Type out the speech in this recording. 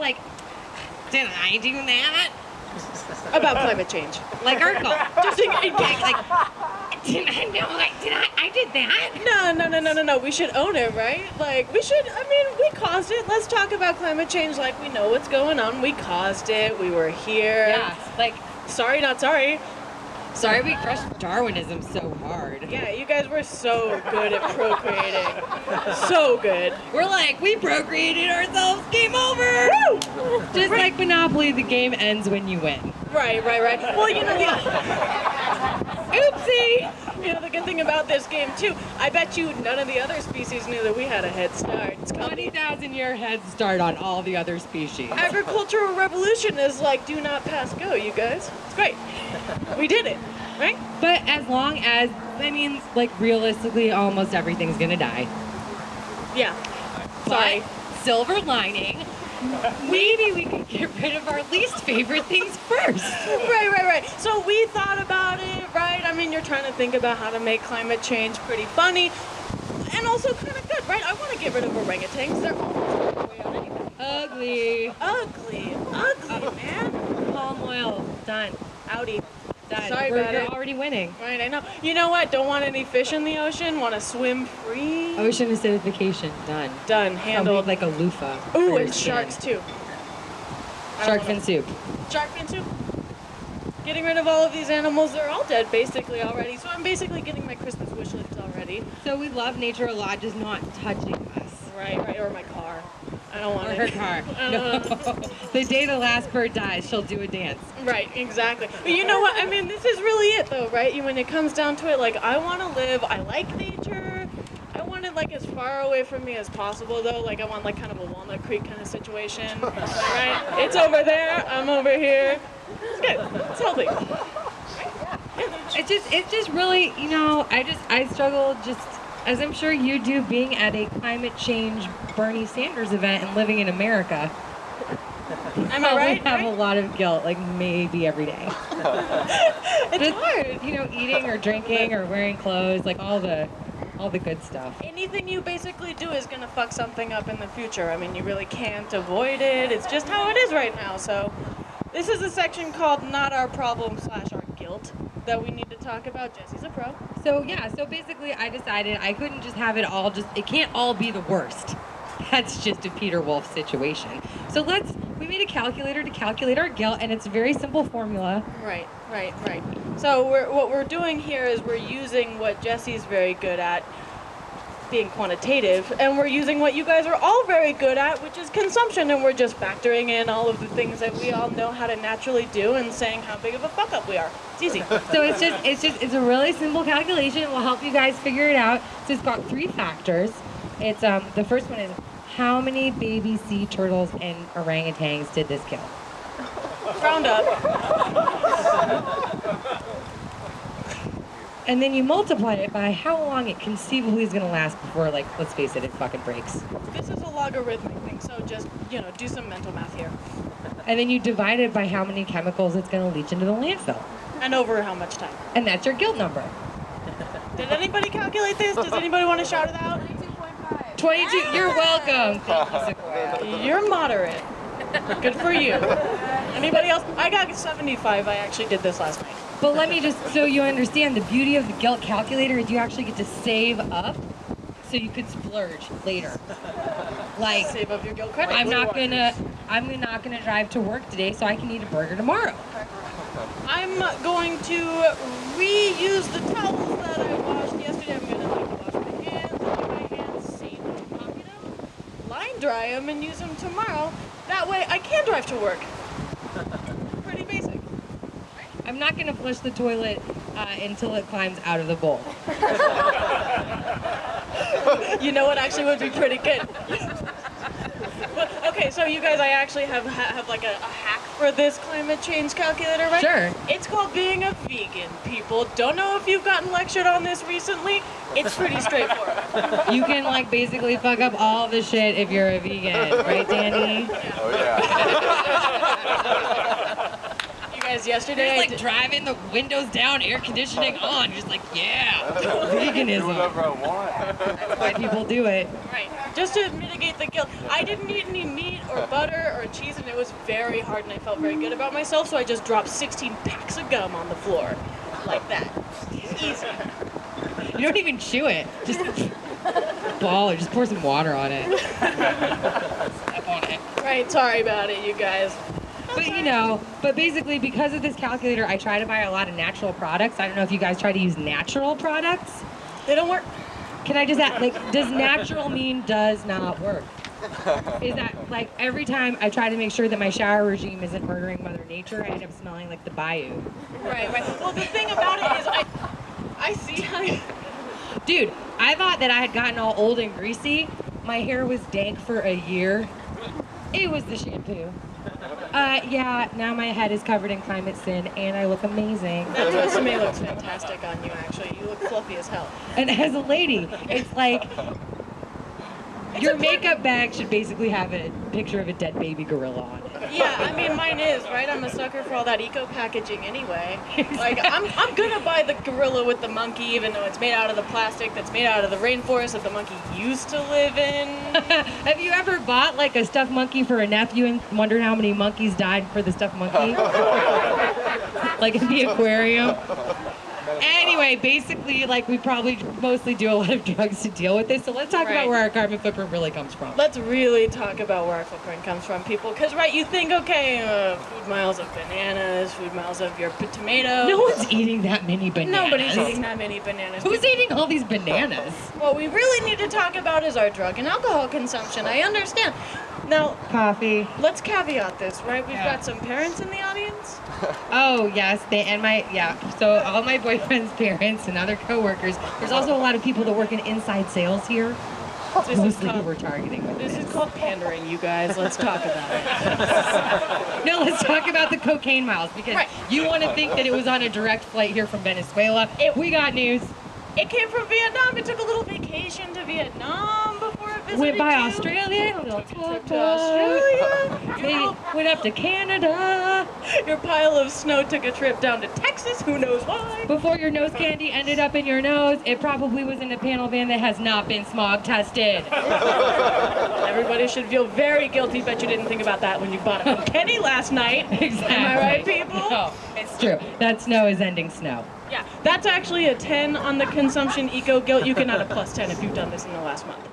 like, did I do that? About climate change. Like our goal. Just in case, like, did I know? Like, I did that? No. We should own it, right? Like, we should, I mean, we caused it. Let's talk about climate change like we know what's going on. We caused it. We were here. Yeah, like, sorry, not sorry. Sorry we crushed Darwinism so hard. Yeah, you guys were so good at procreating. So good. We're like, we procreated ourselves, game over! Woo! Just like Monopoly, the game ends when you win. Right. Well, you know, Oopsie! you know, the good thing about this game, too, I bet you none of the other species knew that we had a head start. It's called 20,000 year head start on all the other species. Agricultural revolution is like, do not pass go, you guys. It's great. We did it, right? But as long as, that means, like, realistically, almost everything's gonna die. Yeah. Sorry. But, silver lining, maybe we can get rid of our least favorite things first. Right. So we thought about it, right? I mean, you're trying to think about how to make climate change pretty funny and also kind of good, right? I want to get rid of orangutans. They're almost on their way out anyway. Ugly, man. palm oil, done. Outie. Done. Sorry about You're it. already winning. Right, I know. You know what? Don't want any fish in the ocean. Want to swim free. Ocean acidification, done. Done. Handled. Like a loofah. Ooh, and sharks too. Shark fin soup. Shark fin soup. Getting rid of all of these animals. They're all dead basically already. So I'm basically getting my Christmas wish list already. So we love nature a lot, just not touching us. Right. Or my car. I don't want Or it. her car. No. The day the last bird dies, she'll do a dance. Right, exactly. But you know what? I mean, this is really it, though, right? When it comes down to it, like, I want to live, I like nature. I want it, like, as far away from me as possible, though. Like, I want, like, kind of a Walnut Creek kind of situation, right? It's over there, I'm over here. It's good. It's healthy. It's just really, you know, I struggle just, as I'm sure you do, being at a climate change Bernie Sanders event and living in America. Am I right? I have a lot of guilt, like maybe every day. It's hard. You know, eating or drinking or wearing clothes, like all the good stuff. Anything you basically do is gonna fuck something up in the future. I mean, you really can't avoid it. It's just how it is right now. So, this is a section called "Not Our Problem" / our guilt that we need to talk about. Jesse's a pro. So basically I decided I couldn't just have it all, it can't all be the worst. That's just a Peter Wolf situation. So we made a calculator to calculate our guilt, and it's a very simple formula. Right. So what we're doing here is we're using what Jesse's very good at, being quantitative, and we're using what you guys are all very good at, which is consumption, and we're just factoring in all of the things that we all know how to naturally do and saying how big of a fuck up we are. It's easy. So it's a really simple calculation. It will help you guys figure it out. So it's got 3 factors. It's the first one is how many baby sea turtles and orangutans did this kill? Round up. And then you multiply it by how long it conceivably is going to last before, like, let's face it fucking breaks. This is a logarithmic thing, so just, do some mental math here. And then you divide it by how many chemicals it's going to leach into the landfill. And over how much time? And that's your guilt number. Did anybody calculate this? Does anybody want to shout it out? 22. You're welcome. Thank you, Sequoia. You're moderate. Good for you. Anybody else? I got 75. I actually did this last night. But let me just, so you understand, the beauty of the guilt calculator is you actually get to save up so you could splurge later. Like, save up your guilt credit. I'm not gonna drive to work today, so I can eat a burger tomorrow. I'm going to reuse the towels that I washed yesterday. I'm gonna wash my hands, and get my hands safe and copy them, line dry them, and use them tomorrow. That way, I can drive to work. Pretty basic. I'm not gonna flush the toilet until it climbs out of the bowl. You know what actually would be pretty good? Well, okay, so you guys, I actually have like a hack for this climate change calculator, right? Sure. It's called being a vegan, people. Don't know if you've gotten lectured on this recently. It's pretty straightforward. You can, like, basically fuck up all the shit if you're a vegan, right, Danny? Yeah. Oh, yeah. You guys, yesterday There's, like, driving the windows down, air conditioning on. You're just like, yeah, Do veganism. whatever I want. That's why people do it. Right. Just to mitigate the guilt. I didn't eat any meat or butter or cheese, and it was very hard, and I felt very good about myself, so I just dropped 16 packs of gum on the floor. Like that. Easy. You don't even chew it. Just ball or just pour some water on it. Step on it. Right, sorry about it, you guys. But but basically because of this calculator, I try to buy a lot of natural products. I don't know if you guys try to use natural products. They don't work. Can I just ask, does natural mean does not work? Is that, every time I try to make sure that my shower regime isn't murdering Mother Nature, I end up smelling like the bayou. Right. Well, the thing about it is I see how you... Dude, I thought that I had gotten all old and greasy. My hair was dank for a year. It was the shampoo. Yeah, now my head is covered in climate sin, and I look amazing. That resume looks fantastic on you, actually. You look fluffy as hell. And as a lady, it's like... Your makeup bag should basically have a picture of a dead baby gorilla on it. Yeah, I mean, mine is, right? I'm a sucker for all that eco packaging anyway. Like, I'm gonna buy the gorilla with the monkey, even though it's made out of the plastic that's made out of the rainforest that the monkey used to live in. Have you ever bought, a stuffed monkey for a nephew and wondered how many monkeys died for the stuffed monkey? In the aquarium? Anyway, basically, we probably mostly do a lot of drugs to deal with this. So let's talk about where our carbon footprint really comes from. Let's really talk about where our footprint comes from, people. Because, you think, okay, food miles of bananas, food miles of your tomato. No one's eating that many bananas. Nobody's eating that many bananas. Who's eating all these bananas? What we really need to talk about is our drug and alcohol consumption. I understand. Now, coffee. Let's caveat this, right? We've got some parents in the audience. Oh, yes. So all my boyfriend's parents and other coworkers. There's also a lot of people that work in inside sales here. Mostly who we're targeting with this. This is called pandering, you guys. Let's talk about it. No, let's talk about the cocaine miles, because you want to think that it was on a direct flight here from Venezuela. We got news. It came from Vietnam. It took a little vacation to Vietnam before it visited Went by you. Australia, a little Trip to Australia. Maybe went up to Canada. Your pile of snow took a trip down to Texas. Who knows why? Before your nose candy ended up in your nose, it probably was in a panel van that has not been smog tested. Everybody should feel very guilty. Bet you didn't think about that when you bought it from Kenny last night. Exactly. Am I right, people? No, it's true. That snow is ending snow. Yeah, that's actually a 10 on the consumption eco guilt. You can add a plus 10 if you've done this in the last month.